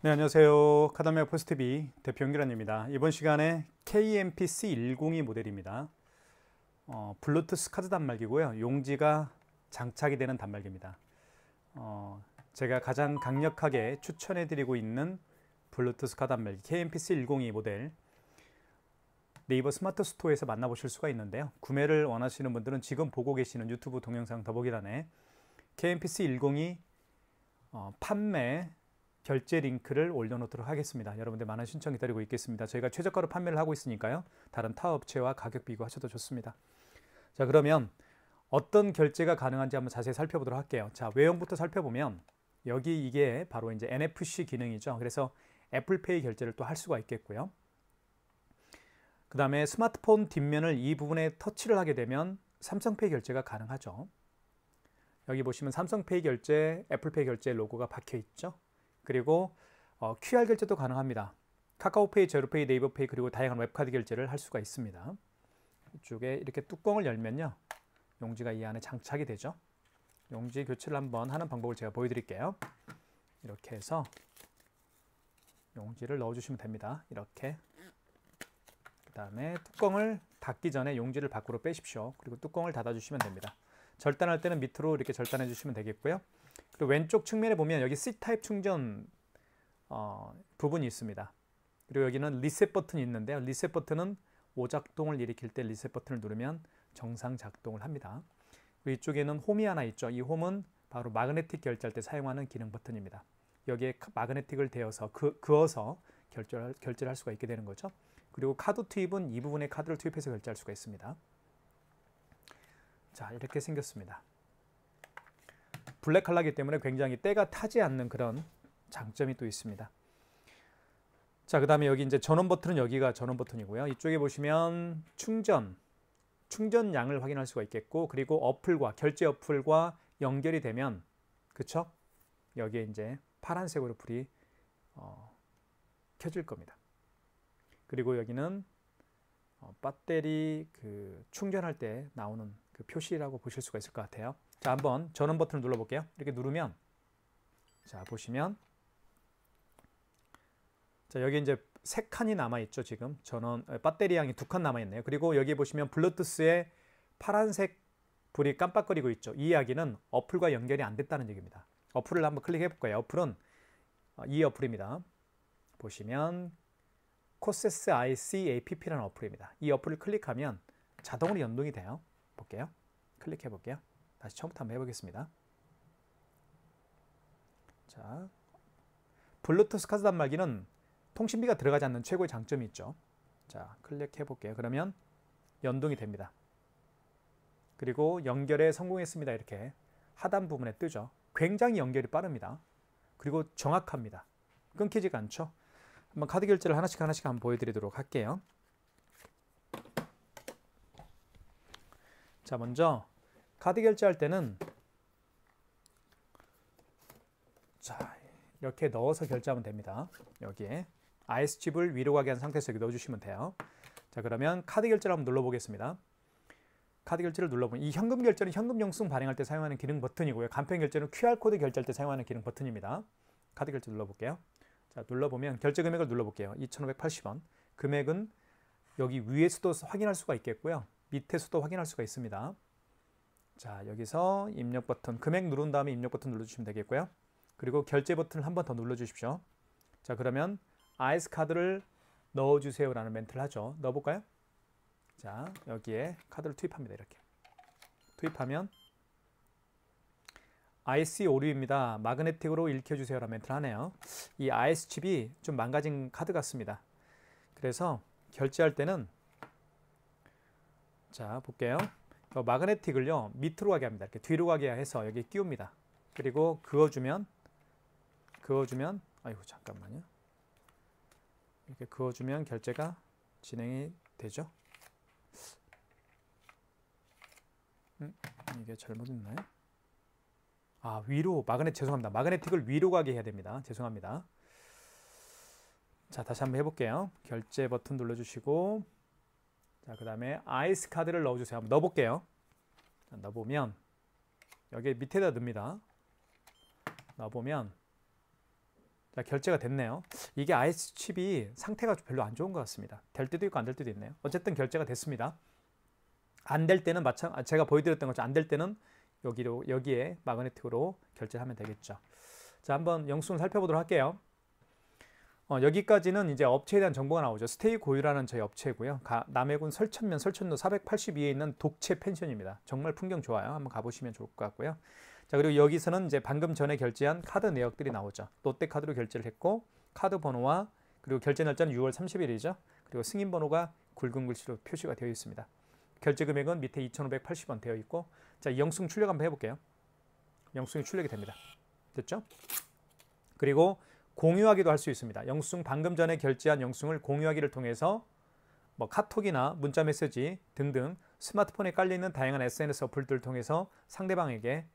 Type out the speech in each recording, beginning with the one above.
네, 안녕하세요. 카다미아 포스트비 대표 연결원입니다. 이번 시간에 KMPC102 모델입니다. 블루투스 카드 단말기고요. 용지가 장착이 되는 단말기입니다. 제가 가장 강력하게 추천해드리고 있는 블루투스 카드 단말기 KMPC102 모델 네이버 스마트 스토어에서 만나보실 수가 있는데요. 구매를 원하시는 분들은 지금 보고 계시는 유튜브 동영상 더보기란에 KMPC102 판매 결제 링크를 올려놓도록 하겠습니다. 여러분들 많은 신청 기다리고 있겠습니다. 저희가 최저가로 판매를 하고 있으니까요. 다른 타 업체와 가격 비교하셔도 좋습니다. 자, 그러면 어떤 결제가 가능한지 한번 자세히 살펴보도록 할게요. 자, 외형부터 살펴보면 여기 이게 바로 이제 NFC 기능이죠. 그래서 애플페이 결제를 또 할 수가 있겠고요. 그 다음에 스마트폰 뒷면을 이 부분에 터치를 하게 되면 삼성페이 결제가 가능하죠. 여기 보시면 삼성페이 결제, 애플페이 결제 로고가 박혀 있죠. 그리고 QR 결제도 가능합니다. 카카오페이, 제로페이, 네이버페이 그리고 다양한 웹카드 결제를 할 수가 있습니다. 이쪽에 이렇게 뚜껑을 열면요. 용지가 이 안에 장착이 되죠. 용지 교체를 한번 하는 방법을 제가 보여드릴게요. 이렇게 해서 용지를 넣어주시면 됩니다. 이렇게. 그 다음에 뚜껑을 닫기 전에 용지를 밖으로 빼십시오. 그리고 뚜껑을 닫아주시면 됩니다. 절단할 때는 밑으로 이렇게 절단해 주시면 되겠고요. 그리고 왼쪽 측면에 보면 여기 C타입 충전 부분이 있습니다. 그리고 여기는 리셋 버튼이 있는데요. 리셋 버튼은 오작동을 일으킬 때 리셋 버튼을 누르면 정상 작동을 합니다. 그리고 이쪽에는 홈이 하나 있죠. 이 홈은 바로 마그네틱 결제할 때 사용하는 기능 버튼입니다. 여기에 마그네틱을 대어서 그어서 결제를 할 수가 있게 되는 거죠. 그리고 카드 투입은 이 부분에 카드를 투입해서 결제할 수가 있습니다. 자, 이렇게 생겼습니다. 블랙 컬러이기 때문에 굉장히 때가 타지 않는 그런 장점이 또 있습니다. 자, 그 다음에 여기 이제 전원 버튼은 여기가 전원 버튼이고요. 이쪽에 보시면 충전량을 확인할 수가 있겠고, 그리고 어플과 결제 어플과 연결이 되면, 그쵸? 여기에 이제 파란색으로 불이 켜질 겁니다. 그리고 여기는 배터리 충전할 때 나오는 그 표시라고 보실 수가 있을 것 같아요. 자, 한번 전원 버튼을 눌러볼게요. 이렇게 누르면, 자, 보시면, 자, 여기 이제 3칸이 남아있죠, 지금. 배터리 양이 2칸 남아있네요. 그리고 여기 보시면 블루투스에 파란색 불이 깜빡거리고 있죠. 이 이야기는 어플과 연결이 안 됐다는 얘기입니다. 어플을 한번 클릭해 볼 거예요. 어플은 이 어플입니다. 보시면, 코세스 IC APP라는 어플입니다. 이 어플을 클릭하면 자동으로 연동이 돼요. 볼게요. 클릭해 볼게요. 다시 처음부터 한번 해보겠습니다. 자, 블루투스 카드 단말기는 통신비가 들어가지 않는 최고의 장점이 있죠. 자, 클릭해 볼게요. 그러면 연동이 됩니다. 그리고 연결에 성공했습니다. 이렇게 하단 부분에 뜨죠. 굉장히 연결이 빠릅니다. 그리고 정확합니다. 끊기지가 않죠. 한번 카드 결제를 하나씩 한번 보여드리도록 할게요. 자, 먼저 카드 결제할 때는 자, 이렇게 넣어서 결제하면 됩니다. 여기에 IS칩을 위로 가게 한 상태에서 여기 넣어주시면 돼요. 자, 그러면 카드 결제를 한번 눌러보겠습니다. 카드 결제를 눌러보면 이 현금 결제는 현금 영수증 발행할 때 사용하는 기능 버튼이고요. 간편 결제는 QR코드 결제할 때 사용하는 기능 버튼입니다. 카드 결제 눌러볼게요. 자, 눌러보면 결제 금액을 눌러볼게요. 2,580원. 금액은 여기 위에서도 확인할 수가 있겠고요. 밑에서도 확인할 수가 있습니다. 자, 여기서 입력 버튼, 금액 누른 다음에 입력 버튼 눌러주시면 되겠고요. 그리고 결제 버튼을 한 번 더 눌러주십시오. 자, 그러면 아이스 카드를 넣어주세요 라는 멘트를 하죠. 넣어볼까요? 자, 여기에 카드를 투입합니다. 이렇게 투입하면 IC 오류입니다. 마그네틱으로 읽혀주세요 라는 멘트를 하네요. 이 IS 칩이 좀 망가진 카드 같습니다. 그래서 결제할 때는 자, 볼게요. 마그네틱을요 밑으로 가게 합니다. 이렇게 뒤로 가게 해서 여기 끼웁니다. 그리고 그어주면 아이고 잠깐만요. 이렇게 그어주면 결제가 진행이 되죠. 이게 잘못했나요? 아, 위로 죄송합니다. 마그네틱을 위로 가게 해야 됩니다. 죄송합니다. 자, 다시 한번 해볼게요. 결제 버튼 눌러주시고, 자, 그 다음에 아이스 카드를 넣어주세요. 한번 넣어볼게요. 자, 넣어보면 여기 밑에다 넣습니다. 넣어보면 자, 결제가 됐네요. 이게 IS 칩이 상태가 별로 안 좋은 것 같습니다. 될 때도 있고 안 될 때도 있네요. 어쨌든 결제가 됐습니다. 안 될 때는 제가 보여드렸던 것처럼 안 될 때는 여기에 마그네틱으로 결제를 하면 되겠죠. 자, 한번 영수증을 살펴보도록 할게요. 여기까지는 이제 업체에 대한 정보가 나오죠. 스테이 고유라는 저희 업체고요. 남해군 설천면 설천로 482에 있는 독채 펜션입니다. 정말 풍경 좋아요. 한번 가보시면 좋을 것 같고요. 자, 그리고 여기서는 이제 방금 전에 결제한 카드 내역들이 나오죠. 롯데카드로 결제를 했고 카드 번호와 그리고 결제 날짜는 6월 30일이죠. 그리고 승인 번호가 굵은 글씨로 표시가 되어 있습니다. 결제 금액은 밑에 2,580원 되어 있고, 자, 영수증 출력 한번 해볼게요. 영수증이 출력이 됩니다. 됐죠? 그리고 공유하기도 할 수 있습니다. 영수증 방금 전에 결제한 영수증을 공유하기를 통해서 뭐 카톡이나 문자 메시지 등등 스마트폰에 깔려있는 다양한 SNS 어플들을 통해서 상대방에게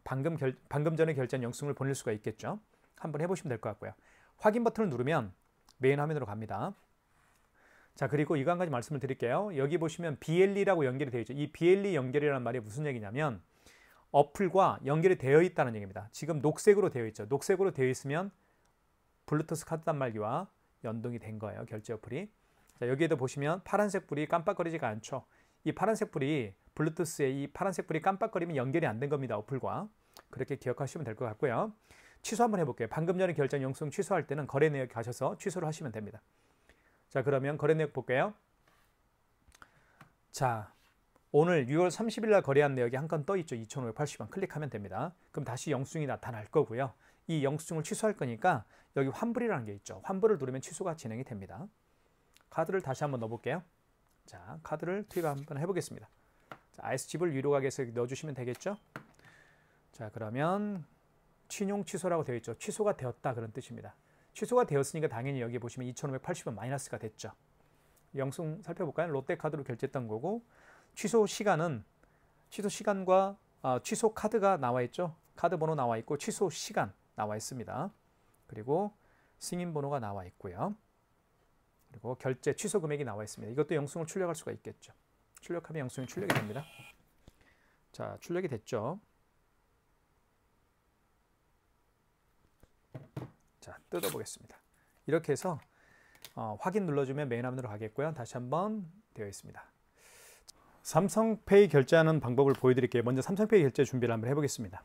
방금 전에 결제한 영수증을 보낼 수가 있겠죠. 한번 해보시면 될 것 같고요. 확인 버튼을 누르면 메인 화면으로 갑니다. 자, 그리고 이거 한 가지 말씀을 드릴게요. 여기 보시면 BLE라고 연결이 되어 있죠. 이 BLE 연결이라는 말이 무슨 얘기냐면 어플과 연결이 되어 있다는 얘기입니다. 지금 녹색으로 되어 있죠. 녹색으로 되어 있으면 블루투스 카드 단말기와 연동이 된 거예요. 결제 어플이. 자, 여기에도 보시면 파란색 불이 깜빡거리지가 않죠. 이 파란색 불이 블루투스의 이 파란색 불이 깜빡거리면 연결이 안 된 겁니다. 어플과. 그렇게 기억하시면 될 것 같고요. 취소 한번 해볼게요. 방금 전에 결제한 영수증 취소할 때는 거래 내역 가셔서 취소를 하시면 됩니다. 자, 그러면 거래 내역 볼게요. 자, 오늘 6월 30일 날 거래한 내역이 한 건 떠 있죠. 2,580원 클릭하면 됩니다. 그럼 다시 영수증이 나타날 거고요. 이 영수증을 취소할 거니까 여기 환불이라는 게 있죠. 환불을 누르면 취소가 진행이 됩니다. 카드를 다시 한번 넣어볼게요. 자, 카드를 투입 한번 해보겠습니다. 자, IS칩을 유료 가게에서 넣어주시면 되겠죠. 자, 그러면 신용 취소라고 되어 있죠. 취소가 되었다 그런 뜻입니다. 취소가 되었으니까 당연히 여기 보시면 2,580원 마이너스가 됐죠. 영수증 살펴볼까요? 롯데카드로 결제했던 거고 취소 시간과 취소 카드가 나와 있죠. 카드 번호 나와 있고 취소 시간 나와 있습니다. 그리고 승인 번호가 나와 있고요. 그리고 결제 취소 금액이 나와 있습니다. 이것도 영수증을 출력할 수가 있겠죠. 출력하면 영수증이 출력이 됩니다. 자, 출력이 됐죠. 자, 뜯어보겠습니다. 이렇게 해서 확인 눌러주면 메인 화면으로 가겠고요. 다시 한번 되어 있습니다. 삼성페이 결제하는 방법을 보여드릴게요. 먼저 삼성페이 결제 준비를 한번 해보겠습니다.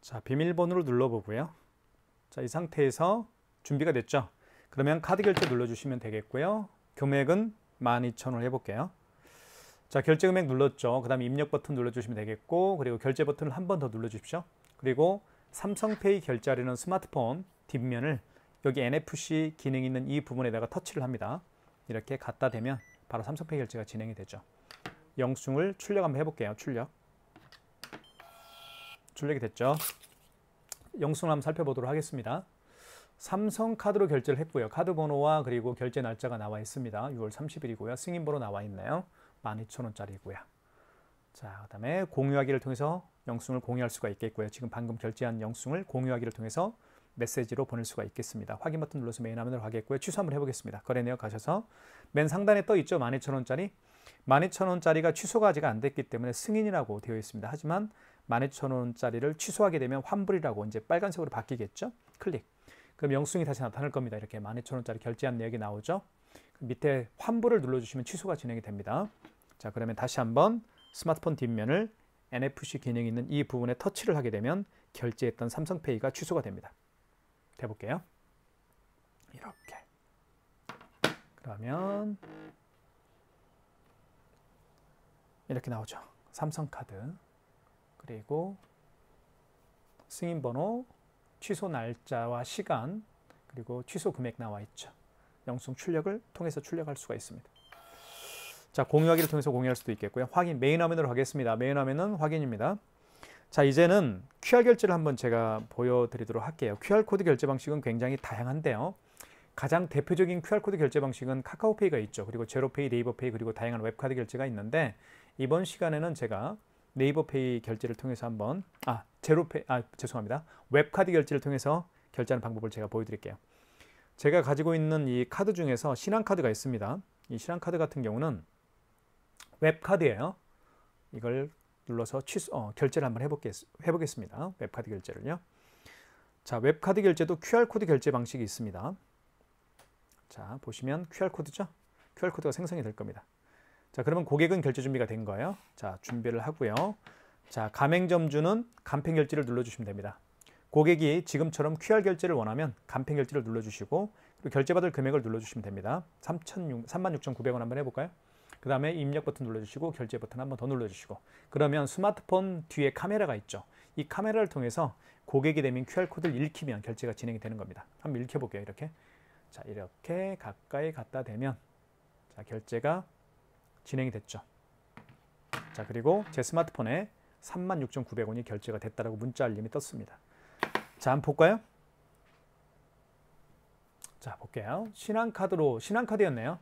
자, 비밀번호를 눌러보고요. 자, 이 상태에서 준비가 됐죠. 그러면 카드 결제 눌러주시면 되겠고요. 금액은 12,000원 해볼게요. 자, 결제 금액 눌렀죠. 그 다음에 입력 버튼 눌러주시면 되겠고, 그리고 결제 버튼을 한 번 더 눌러주십시오. 그리고 삼성페이 결제하려는 스마트폰 뒷면을 여기 NFC 기능이 있는 이 부분에다가 터치를 합니다. 이렇게 갖다 대면 바로 삼성페이 결제가 진행이 되죠. 영수증을 출력 한번 해볼게요. 출력이 됐죠. 영수증을 한번 살펴보도록 하겠습니다. 삼성카드로 결제를 했고요. 카드 번호와 그리고 결제 날짜가 나와 있습니다. 6월 30일이고요. 승인 번호 나와 있네요. 12,000원짜리고요. 자, 그 다음에 공유하기를 통해서 영수증을 공유할 수가 있겠고요. 지금 방금 결제한 영수증을 공유하기를 통해서 메시지로 보낼 수가 있겠습니다. 확인 버튼 눌러서 메인 화면으로 가겠고요. 취소 한번 해보겠습니다. 거래 내역 가셔서 맨 상단에 떠 있죠. 12,000원짜리. 12,000원짜리가 취소가 아직 안 됐기 때문에 승인이라고 되어 있습니다. 하지만 12,000원짜리를 취소하게 되면 환불이라고 이제 빨간색으로 바뀌겠죠. 클릭. 그럼 영수증이 다시 나타날 겁니다. 이렇게 12,000원짜리 결제한 내역이 나오죠. 밑에 환불을 눌러주시면 취소가 진행이 됩니다. 자, 그러면 다시 한번 스마트폰 뒷면을 NFC 기능이 있는 이 부분에 터치를 하게 되면 결제했던 삼성페이가 취소가 됩니다. 해볼게요. 이렇게. 그러면 이렇게 나오죠. 삼성카드. 그리고 승인번호, 취소 날짜와 시간, 그리고 취소 금액 나와 있죠. 영수증 출력을 통해서 출력할 수가 있습니다. 자, 공유하기를 통해서 공유할 수도 있겠고요. 확인, 메인 화면으로 가겠습니다. 메인 화면은 확인입니다. 자, 이제는 QR 결제를 한번 제가 보여드리도록 할게요. QR코드 결제 방식은 굉장히 다양한데요. 가장 대표적인 QR코드 결제 방식은 카카오페이가 있죠. 그리고 제로페이, 네이버페이, 그리고 다양한 웹카드 결제가 있는데 이번 시간에는 제가 네이버페이 결제를 통해서 한번 웹카드 결제를 통해서 결제하는 방법을 제가 보여드릴게요. 제가 가지고 있는 이 카드 중에서 신한카드가 있습니다. 이 신한카드 같은 경우는 웹카드예요. 이걸 눌러서 결제를 한번 해보겠습니다. 웹카드 결제를요. 자, 웹카드 결제도 QR코드 결제 방식이 있습니다. 자, 보시면 QR코드죠? QR코드가 생성이 될 겁니다. 자, 그러면 고객은 결제 준비가 된 거예요. 자, 준비를 하고요. 자, 가맹점주는 간편 결제를 눌러주시면 됩니다. 고객이 지금처럼 QR 결제를 원하면 간편 결제를 눌러주시고 그리고 결제받을 금액을 눌러주시면 됩니다. 36,900원 한번 해볼까요? 그 다음에 입력 버튼 눌러주시고 결제 버튼 한번 더 눌러주시고 그러면 스마트폰 뒤에 카메라가 있죠. 이 카메라를 통해서 고객이 대민 QR코드를 읽히면 결제가 진행이 되는 겁니다. 한번 읽혀볼게요. 이렇게. 자, 이렇게 가까이 갖다 대면 자, 결제가 진행이 됐죠. 자, 그리고 제 스마트폰에 36,900원이 결제가 됐다라고 문자 알림이 떴습니다. 자, 한번 볼까요? 자, 볼게요. 신한카드였네요.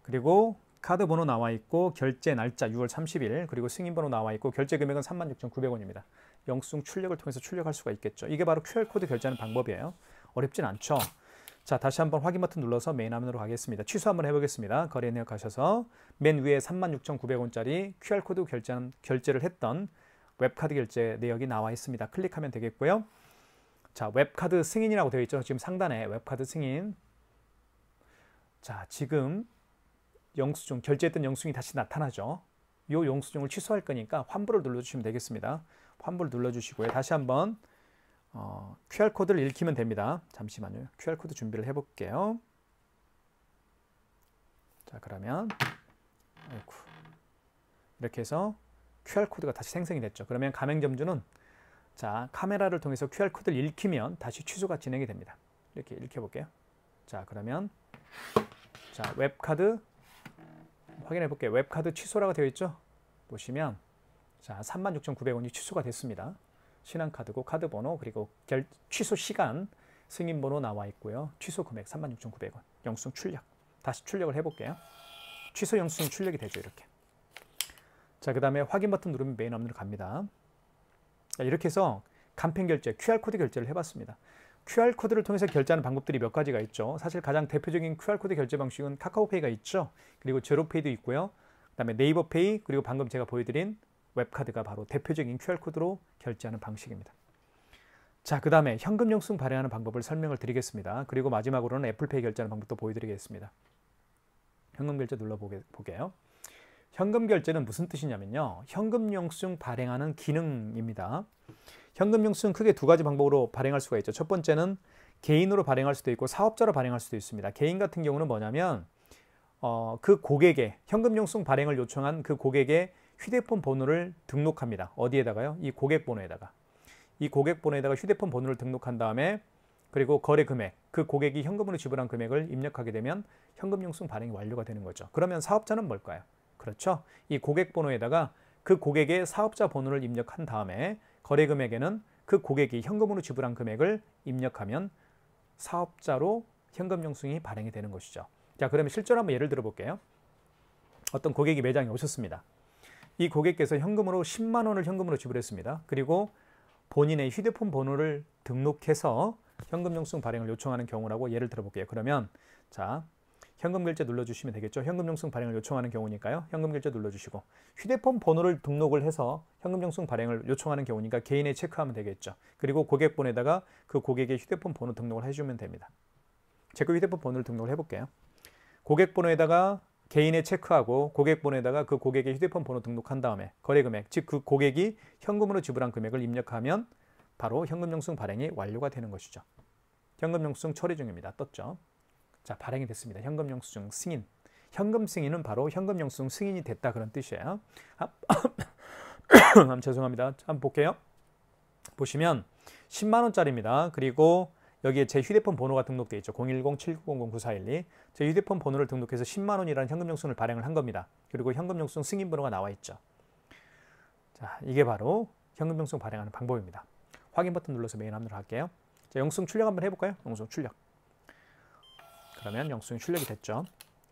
그리고 카드 번호 나와 있고 결제 날짜 6월 30일 그리고 승인 번호 나와 있고 결제 금액은 36,900원입니다. 영수증 출력을 통해서 출력할 수가 있겠죠. 이게 바로 QR코드 결제하는 방법이에요. 어렵진 않죠. 자, 다시 한번 확인 버튼 눌러서 메인 화면으로 가겠습니다. 취소 한번 해보겠습니다. 거래 내역 가셔서 맨 위에 36,900원짜리 QR코드 결제를 했던 웹카드 결제 내역이 나와 있습니다. 클릭하면 되겠고요. 자, 웹카드 승인이라고 되어 있죠. 지금 상단에 웹카드 승인. 자, 지금 영수증, 결제했던 영수증이 다시 나타나죠. 이 영수증을 취소할 거니까 환불을 눌러주시면 되겠습니다. 환불 눌러주시고요. 다시 한번 QR코드를 읽히면 됩니다. 잠시만요. QR코드 준비를 해볼게요. 자, 그러면 이렇게 해서 QR코드가 다시 생성이 됐죠. 그러면 가맹점주는 자, 카메라를 통해서 QR코드를 읽히면 다시 취소가 진행이 됩니다. 이렇게 읽혀볼게요. 자, 그러면 자, 웹카드 확인해 볼게요. 웹카드 취소라고 되어 있죠. 보시면 자, 36,900원이 취소가 됐습니다. 신한카드고 카드 번호 그리고 취소 시간 승인 번호 나와 있고요. 취소 금액 36,900원. 영수증 출력. 다시 출력을 해볼게요. 취소 영수증 출력이 되죠. 이렇게. 자, 그 다음에 확인 버튼 누르면 메인 화면으로 갑니다. 자, 이렇게 해서 간편 결제, QR코드 결제를 해봤습니다. QR코드를 통해서 결제하는 방법들이 몇 가지가 있죠. 사실 가장 대표적인 QR코드 결제 방식은 카카오페이가 있죠. 그리고 제로페이도 있고요. 그 다음에 네이버페이 그리고 방금 제가 보여드린 웹카드가 바로 대표적인 QR코드로 결제하는 방식입니다. 자, 그 다음에 현금 영수증 발행하는 방법을 설명을 드리겠습니다. 그리고 마지막으로는 애플페이 결제하는 방법도 보여드리겠습니다. 현금 결제 눌러보게요. 현금 결제는 무슨 뜻이냐면요. 현금 영수증 발행하는 기능입니다. 현금 영수증 크게 두 가지 방법으로 발행할 수가 있죠. 첫 번째는 개인으로 발행할 수도 있고 사업자로 발행할 수도 있습니다. 개인 같은 경우는 뭐냐면 그 고객의 현금 영수증 발행을 요청한 그 고객의 휴대폰 번호를 등록합니다. 어디에다가요? 이 고객 번호에다가. 이 고객 번호에다가 휴대폰 번호를 등록한 다음에 그리고 거래 금액, 그 고객이 현금으로 지불한 금액을 입력하게 되면 현금 영수증 발행이 완료가 되는 거죠. 그러면 사업자는 뭘까요? 그렇죠. 이 고객 번호에다가 그 고객의 사업자 번호를 입력한 다음에 거래 금액에는 그 고객이 현금으로 지불한 금액을 입력하면 사업자로 현금 영수증이 발행이 되는 것이죠. 자, 그러면 실제로 한번 예를 들어 볼게요. 어떤 고객이 매장에 오셨습니다. 이 고객께서 현금으로 10만 원을 현금으로 지불했습니다. 그리고 본인의 휴대폰 번호를 등록해서 현금 영수증 발행을 요청하는 경우라고 예를 들어 볼게요. 그러면 자, 현금 결제 눌러주시면 되겠죠. 현금 영수증 발행을 요청하는 경우니까요. 현금 결제 눌러주시고 휴대폰 번호를 등록을 해서 현금 영수증 발행을 요청하는 경우니까 개인에 체크하면 되겠죠. 그리고 고객 번호에다가 그 고객의 휴대폰 번호 등록을 해주면 됩니다. 제가 휴대폰 번호를 등록을 해볼게요. 고객 번호에다가 개인에 체크하고 고객 번호에다가 그 고객의 휴대폰 번호 등록한 다음에 거래 금액, 즉 그 고객이 현금으로 지불한 금액을 입력하면 바로 현금 영수증 발행이 완료가 되는 것이죠. 현금 영수증 처리 중입니다. 떴죠. 자, 발행이 됐습니다. 현금 영수증 승인. 현금 승인은 바로 현금 영수증 승인이 됐다 그런 뜻이에요. 죄송합니다. 한번 볼게요. 보시면 10만 원짜리입니다. 그리고 여기에 제 휴대폰 번호가 등록되어 있죠. 010-7900-9412. 제 휴대폰 번호를 등록해서 10만 원이라는 현금 영수증을 발행을 한 겁니다. 그리고 현금 영수증 승인 번호가 나와 있죠. 자, 이게 바로 현금 영수증 발행하는 방법입니다. 확인 버튼 눌러서 메인 화면으로 갈게요. 자, 영수증 출력 한번 해볼까요? 영수증 출력. 그러면 영수증이 출력이 됐죠.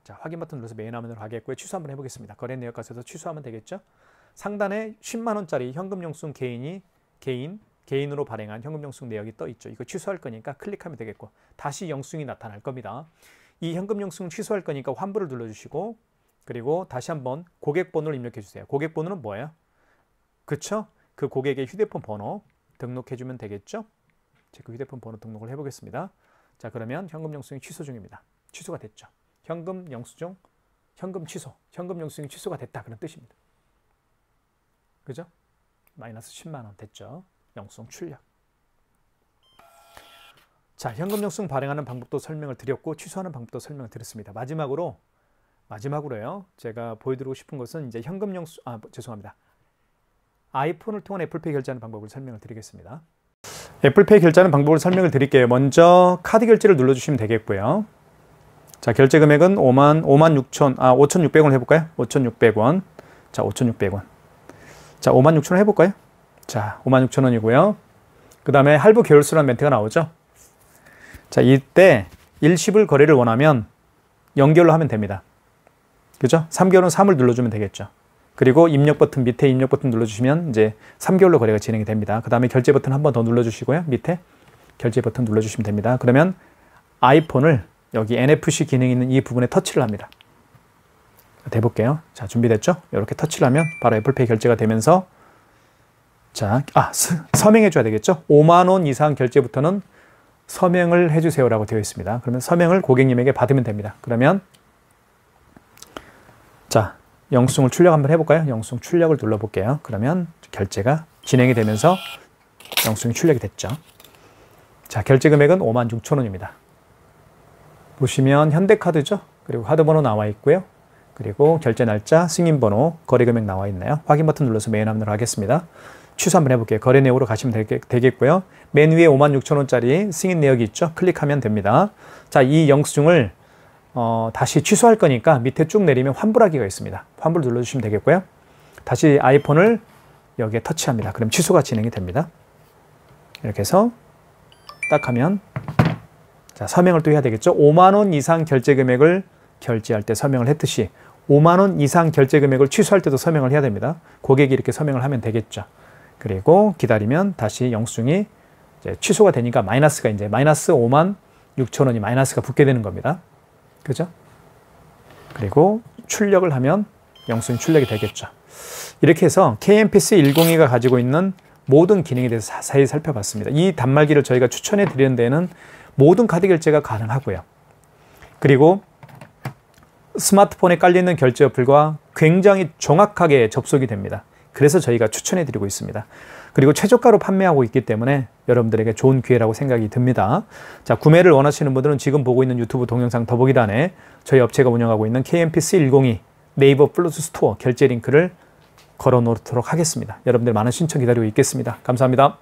자, 확인 버튼 눌러서 메인 화면으로 가겠고요. 취소 한번 해보겠습니다. 거래 내역 가셔서 취소하면 되겠죠. 상단에 10만 원짜리 현금 영수증 개인으로 발행한 현금 영수증 내역이 떠 있죠. 이거 취소할 거니까 클릭하면 되겠고 다시 영수증이 나타날 겁니다. 이 현금 영수증 취소할 거니까 환불을 눌러주시고 그리고 다시 한번 고객 번호를 입력해 주세요. 고객 번호는 뭐예요? 그쵸? 그 고객의 휴대폰 번호 등록해 주면 되겠죠. 체크 휴대폰 번호 등록을 해보겠습니다. 자, 그러면 현금 영수증이 취소 중입니다. 취소가 됐죠. 현금 영수증, 현금 취소, 현금 영수증이 취소가 됐다 그런 뜻입니다. 그죠? 마이너스 10만 원 됐죠. 영수증 출력. 자, 현금 영수증 발행하는 방법도 설명을 드렸고 취소하는 방법도 설명을 드렸습니다. 마지막으로요. 제가 보여드리고 싶은 것은 이제 현금 영수 죄송합니다. 아이폰을 통한 애플페이 결제하는 방법을 설명을 드리겠습니다. 애플페이 결제하는 방법을 설명을 드릴게요. 먼저 카드 결제를 눌러주시면 되겠고요. 자, 결제 금액은 5,600원 해볼까요? 5,600원. 자, 5,600원. 자, 56,000원 해볼까요? 자, 56,000원이고요. 그 다음에 할부 계열수라는 멘트가 나오죠. 자, 이때 일시불 거래를 원하면 0개월로 하면 됩니다. 그죠? 3개월은 3을 눌러주면 되겠죠. 그리고 입력 버튼 밑에 입력 버튼 눌러주시면 이제 3개월로 거래가 진행이 됩니다. 그 다음에 결제 버튼 한 번 더 눌러주시고요. 밑에 결제 버튼 눌러주시면 됩니다. 그러면 아이폰을 여기 NFC 기능이 있는 이 부분에 터치를 합니다. 대볼게요. 자, 준비됐죠? 이렇게 터치를 하면 바로 애플페이 결제가 되면서 자, 서명해 줘야 되겠죠? 5만 원 이상 결제부터는 서명을 해주세요라고 되어 있습니다. 그러면 서명을 고객님에게 받으면 됩니다. 그러면 자, 영수증을 출력 한번 해볼까요? 영수증 출력을 눌러볼게요. 그러면 결제가 진행이 되면서 영수증이 출력이 됐죠. 자, 결제 금액은 56,000원입니다. 보시면 현대카드죠. 그리고 카드번호 나와 있고요. 그리고 결제 날짜, 승인번호, 거래금액 나와 있나요? 확인 버튼 눌러서 메인 화면으로 하겠습니다. 취소 한번 해볼게요. 거래 내역으로 가시면 되겠고요. 맨 위에 56,000원짜리 승인 내역이 있죠. 클릭하면 됩니다. 자, 이 영수증을 다시 취소할 거니까 밑에 쭉 내리면 환불하기가 있습니다. 환불 눌러주시면 되겠고요. 다시 아이폰을 여기에 터치합니다. 그럼 취소가 진행이 됩니다. 이렇게 해서 딱 하면 자, 서명을 또 해야 되겠죠. 5만 원 이상 결제 금액을 결제할 때 서명을 했듯이 5만 원 이상 결제 금액을 취소할 때도 서명을 해야 됩니다. 고객이 이렇게 서명을 하면 되겠죠. 그리고 기다리면 다시 영수증이 이제 취소가 되니까 마이너스가 이제 마이너스 56,000원이 마이너스가 붙게 되는 겁니다. 그죠? 그리고 출력을 하면 영수증 출력이 되겠죠. 이렇게 해서 KMPC 102가 가지고 있는 모든 기능에 대해서 자세히 살펴봤습니다. 이 단말기를 저희가 추천해 드리는 데는 모든 카드 결제가 가능하고요. 그리고 스마트폰에 깔려있는 결제 어플과 굉장히 정확하게 접속이 됩니다. 그래서 저희가 추천해 드리고 있습니다. 그리고 최저가로 판매하고 있기 때문에 여러분들에게 좋은 기회라고 생각이 듭니다. 자, 구매를 원하시는 분들은 지금 보고 있는 유튜브 동영상 더보기란에 저희 업체가 운영하고 있는 KMPC 102 네이버 플러스 스토어 결제 링크를 걸어 놓도록 하겠습니다. 여러분들 많은 신청 기다리고 있겠습니다. 감사합니다.